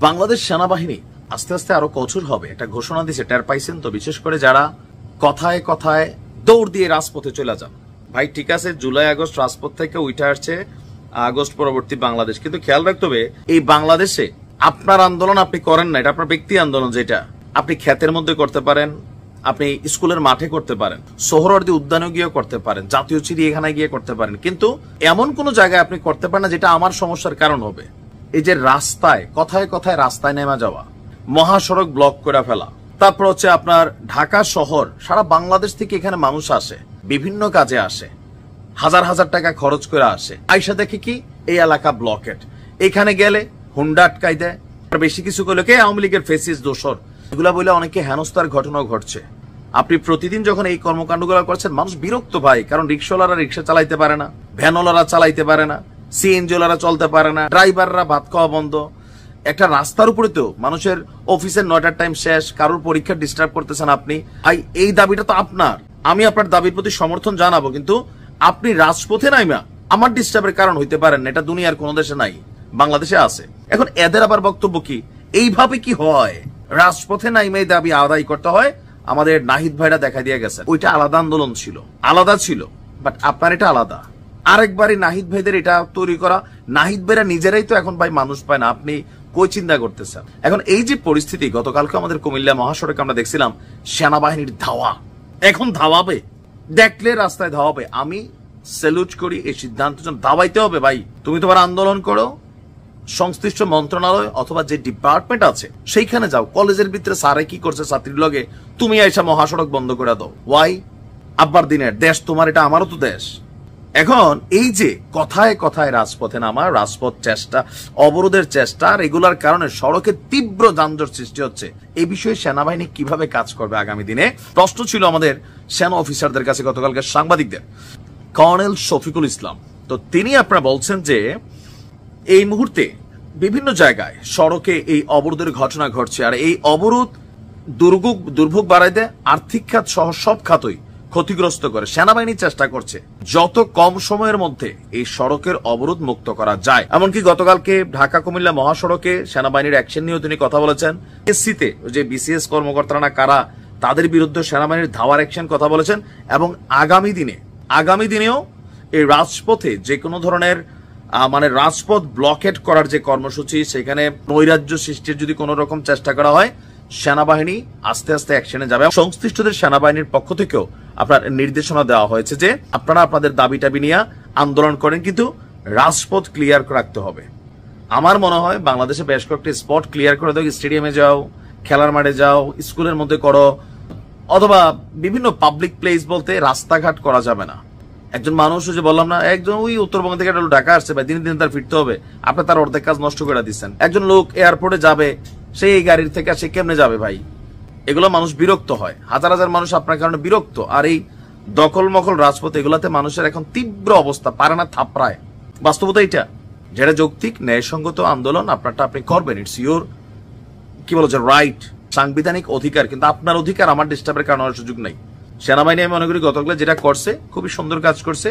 বাংলাদেশ সেনাবাহিনী আস্তে আস্তে আরো কঠোর হবে একটা ঘোষণা দিয়েছে, টের পাইছেন তো? বিশেষ করে যারা কথায় কথায় দৌড় দিয়ে রাজপথে চলে যান। ভাই ঠিক আছে, জুলাই আগস্ট রাজপথ থেকে উঠে আসছে আগস্ট পরবর্তী বাংলাদেশ, কিন্তু খেয়াল রাখতে হবে এই বাংলাদেশে আপনার আন্দোলন আপনি করেন না, এটা আপনার ব্যক্তি আন্দোলন। যেটা আপনি ক্ষেতের মধ্যে করতে পারেন, আপনি স্কুলের মাঠে করতে পারেন, সোহরাওয়ার্দী উদ্যানে গিয়ে করতে পারেন, জাতীয় চিড়িয়াখানায় গিয়ে করতে পারেন, কিন্তু এমন কোন জায়গায় আপনি করতে পারেন না যেটা আমার সমস্যার কারণ হবে। এই যে রাস্তায় কথায় কথায় রাস্তায় নেমে যাওয়া, মহাসড়ক ব্লক করে ফেলা, তারপর হচ্ছে আপনার ঢাকা শহর, সারা বাংলাদেশ থেকে এখানে মানুষ আসে, বিভিন্ন কাজে আসে, হাজার হাজার টাকা খরচ করে আসে, আইসা দেখে কি এই এলাকা ব্লকেট, এখানে গেলে হুন্ডা আটকাই দেয়, বেশি কিছু করলে কে আওয়ামী লীগের ফেসিস দোসর, এগুলা বলে অনেকে হেনস্থার ঘটনাও ঘটছে। আপনি প্রতিদিন যখন এই কর্মকাণ্ডগুলো করছেন মানুষ বিরক্ত ভাই, কারণ রিক্সাওয়ালারা রিক্সা চালাইতে পারে না, ভ্যানওয়ালারা চালাইতে পারে না, সিএনজিওয়ালারা চলতে পারে না, ড্রাইভাররা ভাত খাওয়া বন্ধ। একটা রাস্তার উপরে তো মানুষের অফিসের 9টার টাইম শেষ, কারোর পরীক্ষা ডিস্টার্ব করতেছেন আপনি। ভাই এই দাবিটা তো আপনার, আমি আপনার দাবির প্রতি সমর্থন জানাবো, কিন্তু আপনি রাজপথে নাইমা আমার ডিস্টার্বের কারণ হইতে পারেন না। এটা দুনিয়ার কোন দেশে নাই, বাংলাদেশে আছে। এখন এদের আবার বক্তব্য কি, এইভাবে কি হয় রাজপথে নাইমা এই দাবি আদায় করতে হয়? আমাদের নাহিদ ভাইরা দেখা দিয়ে গেছে ওইটা আলাদা আন্দোলন ছিল, আলাদা ছিল, বাট আপনার এটা আলাদা। আরেকবারই নাহিদ ভাইদের এটা তৈরি করা, নাহিদ ভাইরা নিজেরাই তো এখন ভাই মানুষ পায় না, আপনি কই চিন্তা করতেছেন? এখন এই যে পরিস্থিতি, গতকালকে আমাদের কুমিল্লা মহাসড়কে আমরা দেখছিলাম সেনাবাহিনীর ধাওয়া, এখন ধাওয়াবে, দেখলে রাস্তায় ধাওয়াবে। আমি স্যালুট করি এই সিদ্ধান্ত, ধাওয়াইতে হবে ভাই। তুমি তোমার আন্দোলন করো, সংশ্লিষ্ট মন্ত্রণালয় অথবা যে ডিপার্টমেন্ট আছে সেইখানে যাও। কলেজের ভিতরে স্যারে কি করছে ছাত্রীর লগে, তুমি আইসা মহাসড়ক বন্ধ করে দাও। ওয়াই? আব্বার দিনের দেশ তোমার, এটা আমারও তো দেশ। এখন এই যে কথায় কথায় রাজপথে নামা, রাজপথ চেষ্টা, অবরোধের চেষ্টা, আর এগুলার কারণে সড়কে তীব্র যানজট সৃষ্টি হচ্ছে, এই বিষয়ে সেনাবাহিনী কিভাবে কাজ করবে আগামী দিনে? প্রশ্ন ছিল আমাদের সেনা অফিসারদের কাছে গতকালকে সাংবাদিকদের। কর্নেল শফিকুল ইসলাম তো তিনি আপনারা বলছেন যে এই মুহূর্তে বিভিন্ন জায়গায় সড়কে এই অবরোধের ঘটনা ঘটছে, আর এই অবরোধ দুর্ভোগ বাড়াই দেয়, আর্থিক খাত সহ সব খাতই ক্ষতিগ্রস্ত করে। সেনাবাহিনী চেষ্টা করছে যত কম সময়ের মধ্যে এই সড়কের অবরোধ মুক্ত করা যায়। এমনকি গতকালকে ঢাকা কুমিল্লা মহাসড়কে সেনাবাহিনীর অ্যাকশন নিয়েও তিনি কথা বলেছেন। এসসিতে যে বিসিএস কর্মকর্তারা না কারা, তাদের বিরুদ্ধে সেনাবাহিনীর ধাওয়ার অ্যাকশন কথা বলেছেন। এবং আগামী দিনেও এই রাজপথে যে কোনো ধরনের মানে রাজপথ ব্লকেট করার যে কর্মসূচি, সেখানে নৈরাজ্য সৃষ্টির যদি কোন রকম চেষ্টা করা হয়, সেনাবাহিনী আস্তে আস্তে অ্যাকশনে যাবে। সংশ্লিষ্টদের সেনাবাহিনীর পক্ষ থেকেও আপনার নির্দেশনা দেওয়া হয়েছে যে আপনারা আপনাদের দাবি টাবি নিয়ে আন্দোলন করেন, কিন্তু রাজপথ ক্লিয়ার রাখতে হবে। আমার মনে হয় বাংলাদেশে বেশ কয়েকটি স্পট ক্লিয়ার করে দাও, স্টেডিয়ামে যাও, খেলার মাঠে যাও, স্কুলের মধ্যে করো, অথবা বিভিন্ন পাবলিক প্লেস বলতে রাস্তাঘাট করা যাবে না। একজন মানুষ যে বললাম না, একজন ওই উত্তরবঙ্গ থেকে একটা ঢাকা আসছে ভাই, দিন দিন তার ফিরতে হবে, আপনি তার অর্ধেক কাজ নষ্ট করে দিচ্ছেন। একজন লোক এয়ারপোর্টে যাবে, সেই এই গাড়ির থেকে সে কেমনে যাবে ভাই? এগুলো মানুষ বিরক্ত হয়, হাজার হাজার মানুষ আপনার কারণে বিরক্ত। আর এই দখল মখল রাজপথ, এগুলাতে মানুষের এখন তীব্র অবস্থা, পারে না থাপড়ায়। বাস্তবতা এটা, যেটা যৌক্তিক ন্যায়সঙ্গত আন্দোলন আপনারটা আপনি করবেন, ইটস ইউর কি বলছে রাইট, সাংবিধানিক অধিকার, কিন্তু আপনার অধিকার আমার ডিস্টার্বের কারণে সুযোগ নাই। সেনাবাহিনী আমি মনে করি গতকাল যেটা করছে খুবই সুন্দর কাজ করছে।